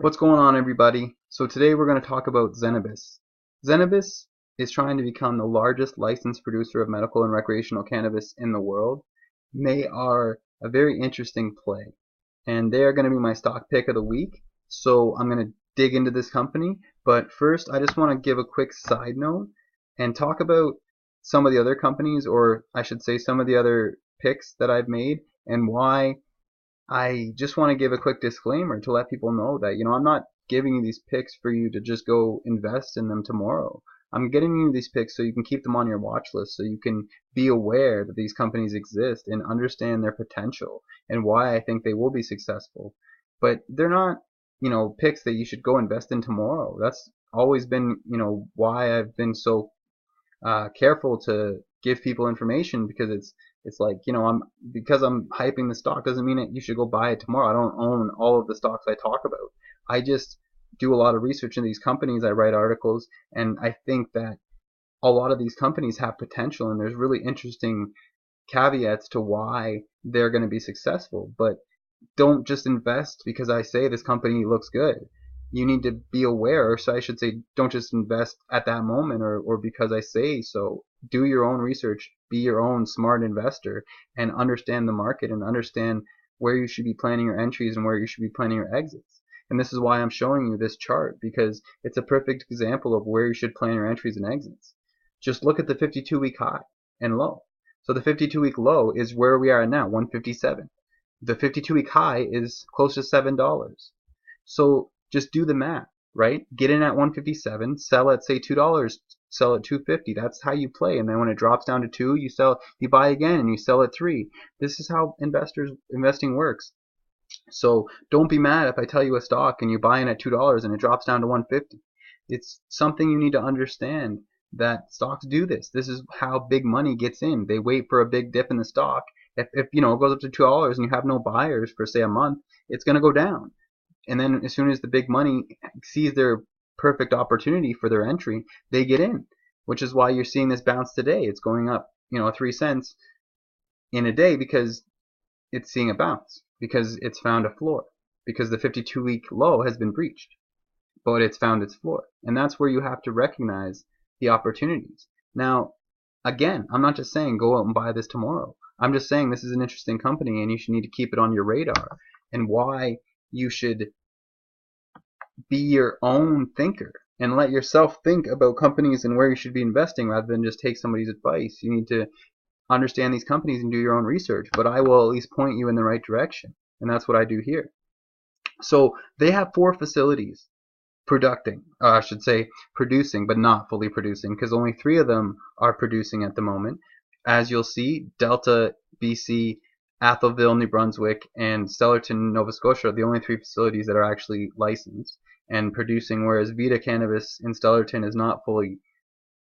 What's going on, everybody? So today we're going to talk about Zenabis. Zenabis is trying to become the largest licensed producer of medical and recreational cannabis in the world. They are a very interesting play, and they are going to be my stock pick of the week. So I'm going to dig into this company, but first I just want to give a quick side note and talk about some of the other companies, or I should say some of the other picks that I've made, and why I just want to give a quick disclaimer to let people know that, I'm not giving you these picks for you to just go invest in them tomorrow. I'm getting you these picks so you can keep them on your watch list, so you can be aware that these companies exist and understand their potential and why I think they will be successful. But they're not, picks that you should go invest in tomorrow. That's always been, why I've been so careful to give people information, because it's like, I'm hyping the stock doesn't mean that you should go buy it tomorrow. I don't own all of the stocks I talk about. I just do a lot of research in these companies. I write articles, and I think that a lot of these companies have potential, and there's really interesting caveats to why they're going to be successful. But don't just invest because I say this company looks good. You need to be aware, or so I should say, don't just invest at that moment, or because I say so. Do your own research, be your own smart investor, and understand the market and understand where you should be planning your entries and where you should be planning your exits. And this is why I'm showing you this chart, because it's a perfect example of where you should plan your entries and exits. Just look at the 52-week high and low. So the 52-week low is where we are now, 157. The 52-week high is close to $7. So just do the math, right? Get in at 157, sell at say $2, sell at 250. That's how you play. And then when it drops down to 2, you buy again and you sell at 3. This is how investing works. So don't be mad if I tell you a stock and you buy in at $2 and it drops down to 150. It's something you need to understand, that stocks do this. This is how big money gets in. They wait for a big dip in the stock. If it goes up to $2 and you have no buyers for say a month, it's going to go down. And then as soon as the big money sees their perfect opportunity for their entry, they get in, which is why you're seeing this bounce today. It's going up, 3 cents in a day because it's seeing a bounce, because it's found a floor, because the 52-week low has been breached, but it's found its floor. And that's where you have to recognize the opportunities. Now, again, I'm not just saying go out and buy this tomorrow. I'm just saying this is an interesting company and you should need to keep it on your radar, and why you should be your own thinker and let yourself think about companies and where you should be investing, rather than just take somebody's advice. You need to understand these companies and do your own research, but I will at least point you in the right direction, and that's what I do here. So they have 4 facilities producing, but not fully producing, because only 3 of them are producing at the moment. As you'll see, Delta, BC, Atholville, New Brunswick, and Stellarton, Nova Scotia are the only 3 facilities that are actually licensed and producing, whereas Vita Cannabis in Stellarton is not fully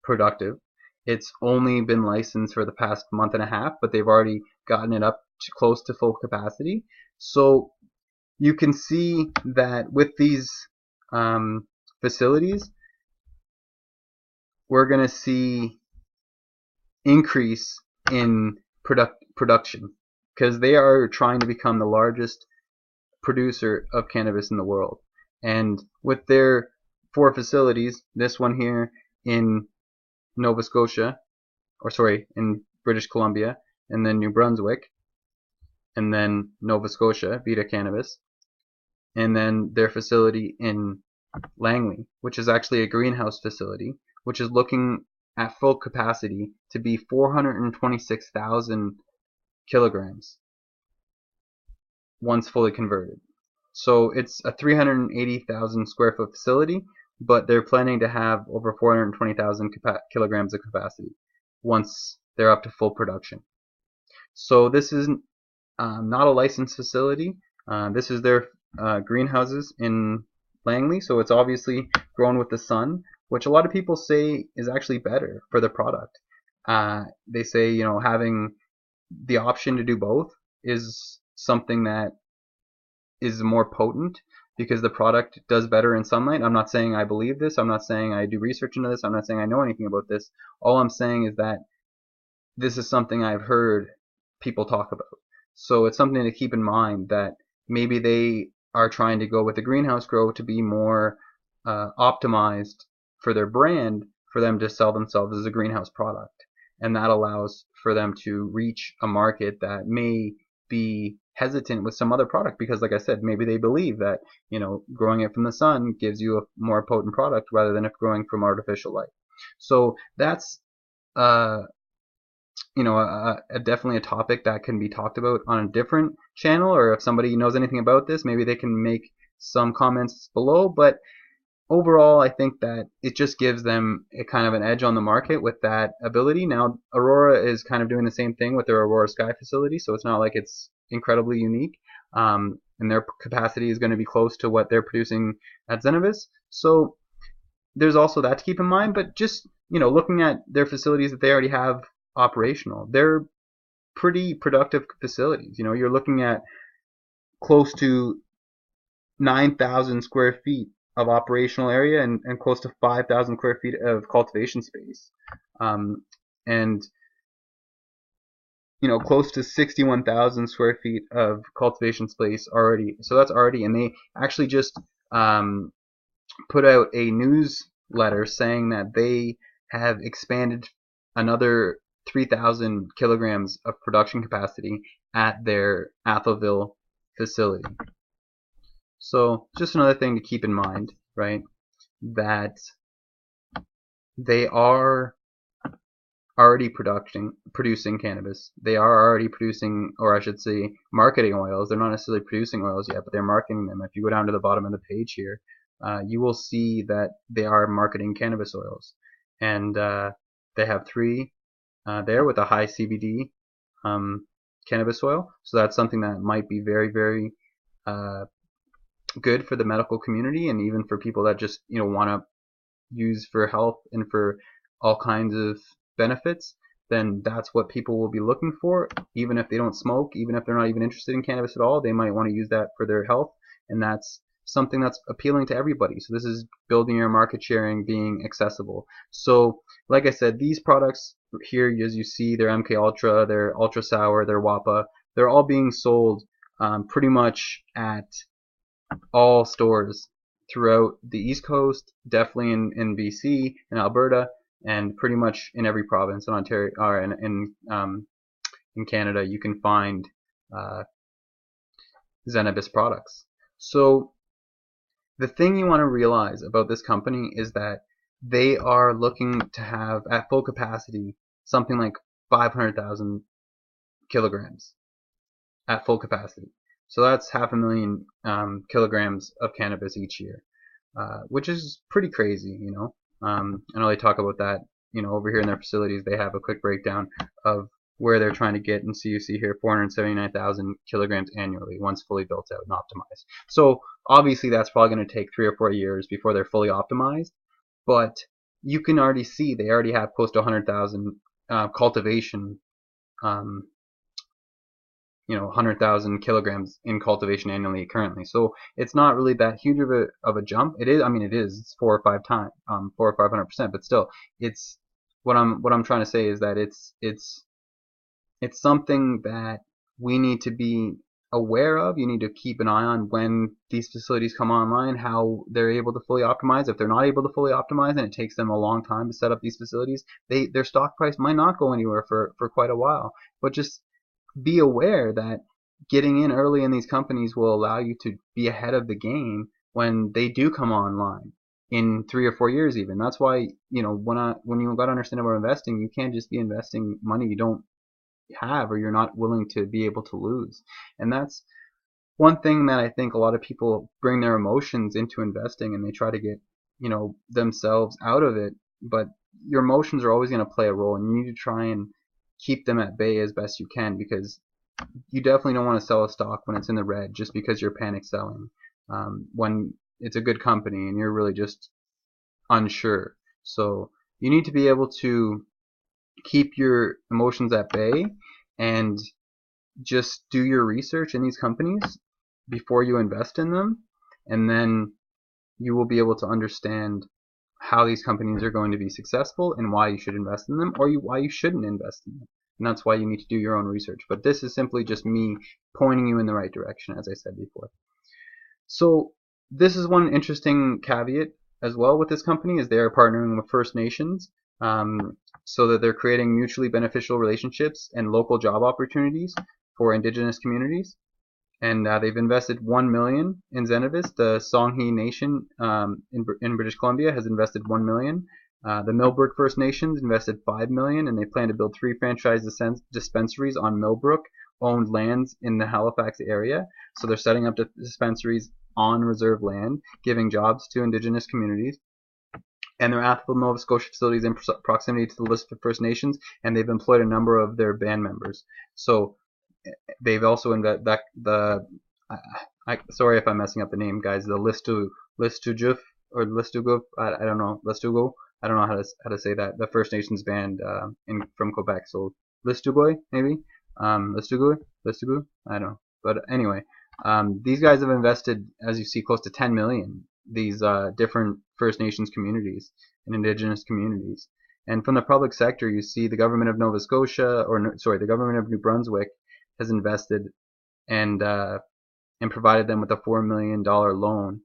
productive. It's only been licensed for the past month and a half, but they've already gotten it up to close to full capacity. So you can see that with these facilities, we're going to see increase in production, because they are trying to become the largest producer of cannabis in the world. And with their 4 facilities, this one here in Nova Scotia, in British Columbia, and then New Brunswick, and then Nova Scotia, Vita Cannabis, and then their facility in Langley, which is actually a greenhouse facility, which is looking at full capacity to be 426,000 kilograms once fully converted. So it's a 380,000 square foot facility, but they're planning to have over 420,000 kilograms of capacity once they're up to full production. So this is not a licensed facility. This is their greenhouses in Langley, so it's obviously grown with the sun, which a lot of people say is actually better for the product. They say, having the option to do both is something that is more potent, because the product does better in sunlight. I'm not saying I believe this. I'm not saying I do research into this. I'm not saying I know anything about this. All I'm saying is that this is something I've heard people talk about. So it's something to keep in mind, that maybe they are trying to go with the greenhouse grow to be more optimized for their brand, for them to sell themselves as a greenhouse product. And that allows for them to reach a market that may be hesitant with some other product because, like I said, maybe they believe that, growing it from the sun gives you a more potent product rather than if growing from artificial light. So that's definitely a topic that can be talked about on a different channel, or if somebody knows anything about this, maybe they can make some comments below. But overall, I think that it just gives them a kind of an edge on the market with that ability. Now, Aurora is kind of doing the same thing with their Aurora Sky facility, so it's not like it's incredibly unique. And their capacity is going to be close to what they're producing at Zenabis. So there's also that to keep in mind. But just, looking at their facilities that they already have operational, they're pretty productive facilities. You're looking at close to 9,000 square feet of operational area and close to 5,000 square feet of cultivation space, and close to 61,000 square feet of cultivation space already. So that's already, and they actually just put out a newsletter saying that they have expanded another 3,000 kilograms of production capacity at their Atholville facility. So just another thing to keep in mind, right, that they are already producing cannabis. They are already producing, or I should say, marketing oils. They're not necessarily producing oils yet, but they're marketing them. If you go down to the bottom of the page here, you will see that they are marketing cannabis oils. And they have 3 there with a high CBD cannabis oil. So that's something that might be very, very good for the medical community, and even for people that just want to use for health and for all kinds of benefits. Then that's what people will be looking for. Even if they don't smoke, even if they're not even interested in cannabis at all, they might want to use that for their health, and that's something that's appealing to everybody. So this is building your market share and being accessible. So like I said, these products here, as you see, their MK Ultra, their Ultra Sour, their WAPA, they're all being sold pretty much at all stores throughout the East Coast, definitely in BC and Alberta, and pretty much in every province in Ontario or in Canada. You can find Zenabis products. So the thing you want to realize about this company is that they are looking to have at full capacity something like 500,000 kilograms at full capacity. So that's 500,000 kilograms of cannabis each year, which is pretty crazy, I know they talk about that, over here in their facilities. They have a quick breakdown of where they're trying to get, and so you see here 479,000 kilograms annually once fully built out and optimized. So obviously that's probably going to take 3 or 4 years before they're fully optimized, but you can already see they already have close to 100,000 cultivation 100,000 kilograms in cultivation annually currently. So it's not really that huge of a jump. It is. I mean, it is. It's 4 or 500%. But still, it's what I'm trying to say is that it's something that we need to be aware of. You need to keep an eye on when these facilities come online, how they're able to fully optimize. If they're not able to fully optimize and it takes them a long time to set up these facilities, their stock price might not go anywhere for quite a while. But just be aware that getting in early in these companies will allow you to be ahead of the game when they do come online in 3 or 4 years even. That's why, when you got to understand about investing, you can't just be investing money you don't have or you're not willing to be able to lose. And that's one thing that I think a lot of people bring their emotions into investing, and they try to get, themselves out of it. But your emotions are always going to play a role, and you need to try and keep them at bay as best you can, because you definitely don't want to sell a stock when it's in the red just because you're panic selling when it's a good company and you're really just unsure. So you need to be able to keep your emotions at bay and just do your research in these companies before you invest in them, and then you will be able to understand how these companies are going to be successful and why you should invest in them, or why you shouldn't invest in them. And that's why you need to do your own research. But this is simply just me pointing you in the right direction, as I said before. So this is one interesting caveat as well with this company is they are partnering with First Nations, um, so that they're creating mutually beneficial relationships and local job opportunities for Indigenous communities. And they've invested 1 million in Zenabis. The Songhe Nation in British Columbia has invested 1 million. The Millbrook First Nations invested 5 million, and they plan to build 3 franchise dispensaries on Millbrook owned lands in the Halifax area. So they're setting up dispensaries on reserve land, giving jobs to Indigenous communities. And their Atholville, Nova Scotia facilities in proximity to the list of First Nations, and they've employed a number of their band members. So they've also sorry if I'm messing up the name, guys. The Listujuf or Listugov, I don't know, Listugo. I don't know how to say that. The First Nations band from Quebec. So Listugoy maybe, Listugu. I don't know. But anyway, these guys have invested, as you see, close to 10 million. These different First Nations communities and Indigenous communities. And from the public sector, you see the government of Nova Scotia, or sorry, the government of New Brunswick has invested and provided them with a $4 million loan,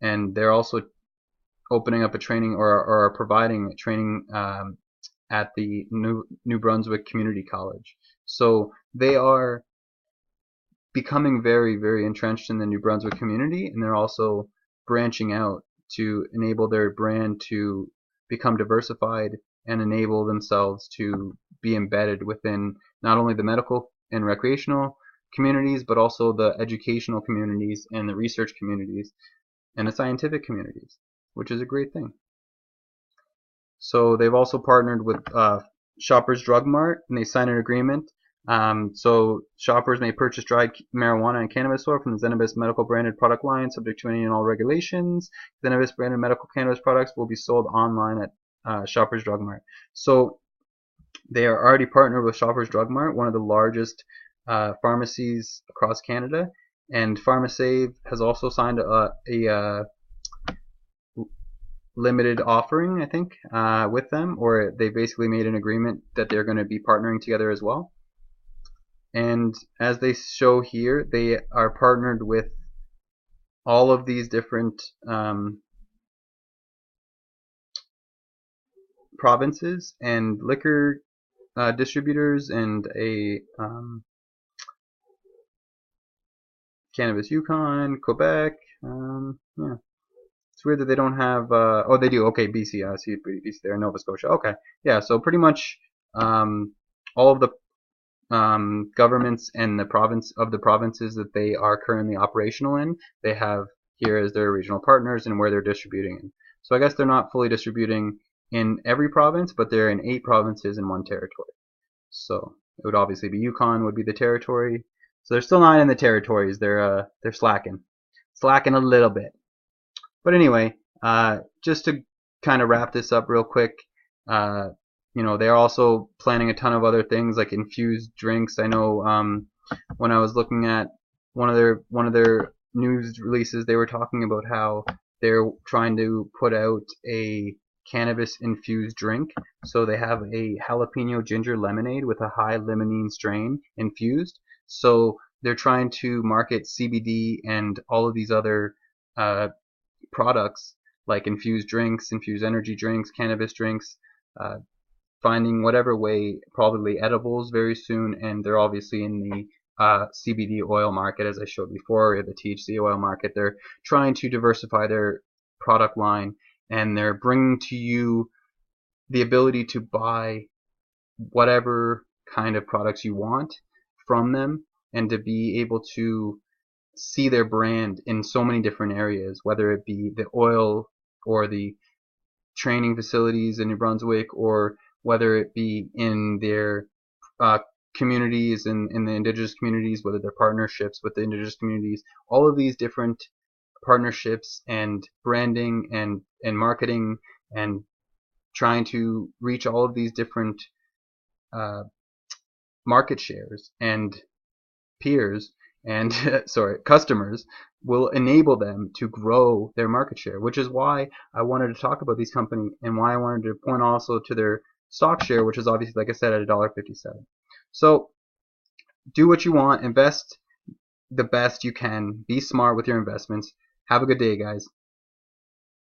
and they're also opening up a training or providing training at the New Brunswick Community College. So they are becoming very, very entrenched in the New Brunswick community, and they're also branching out to enable their brand to become diversified and enable themselves to be embedded within not only the medical and recreational communities, but also the educational communities and the research communities and the scientific communities, which is a great thing. So they've also partnered with Shoppers Drug Mart, and they signed an agreement. So shoppers may purchase dried marijuana and cannabis oil from the Zenabis medical branded product line, subject to any and all regulations. Zenabis branded medical cannabis products will be sold online at Shoppers Drug Mart. So they are already partnered with Shoppers Drug Mart, one of the largest pharmacies across Canada, and PharmaSave has also signed a limited offering, I think, with them, or they basically made an agreement that they're going to be partnering together as well. And as they show here, they are partnered with all of these different provinces and liquor distributors and a Cannabis Yukon, Quebec. Yeah. It's weird that they don't have. Oh, they do. Okay, BC. I see BC there. Nova Scotia. Okay. Yeah. So pretty much all of the governments and the provinces that they are currently operational in, they have here as their regional partners and where they're distributing in. So I guess they're not fully distributing in every province, but they're in 8 provinces in 1 territory. So it would obviously be Yukon would be the territory. So they're still not in the territories. They're slacking a little bit. But anyway, just to kind of wrap this up real quick, they're also planning a ton of other things like infused drinks. I know when I was looking at one of their news releases, they were talking about how they're trying to put out a cannabis infused drink. So they have a jalapeno ginger lemonade with a high limonene strain infused. So they're trying to market CBD and all of these other products like infused drinks, infused energy drinks, cannabis drinks, finding whatever way, probably edibles very soon, and they're obviously in the CBD oil market, as I showed before, or the THC oil market. They're trying to diversify their product line, and they're bringing to you the ability to buy whatever kind of products you want from them, and to be able to see their brand in so many different areas, whether it be the oil or the training facilities in New Brunswick, or whether it be in their communities and in the Indigenous communities, whether they're partnerships with the Indigenous communities. All of these different partnerships and branding and marketing and trying to reach all of these different market shares and peers and customers will enable them to grow their market share, which is why I wanted to talk about these companies and why I wanted to point also to their stock share, which is obviously, like I said, at $1.57. So do what you want, invest the best you can. Be smart with your investments. Have a good day, guys.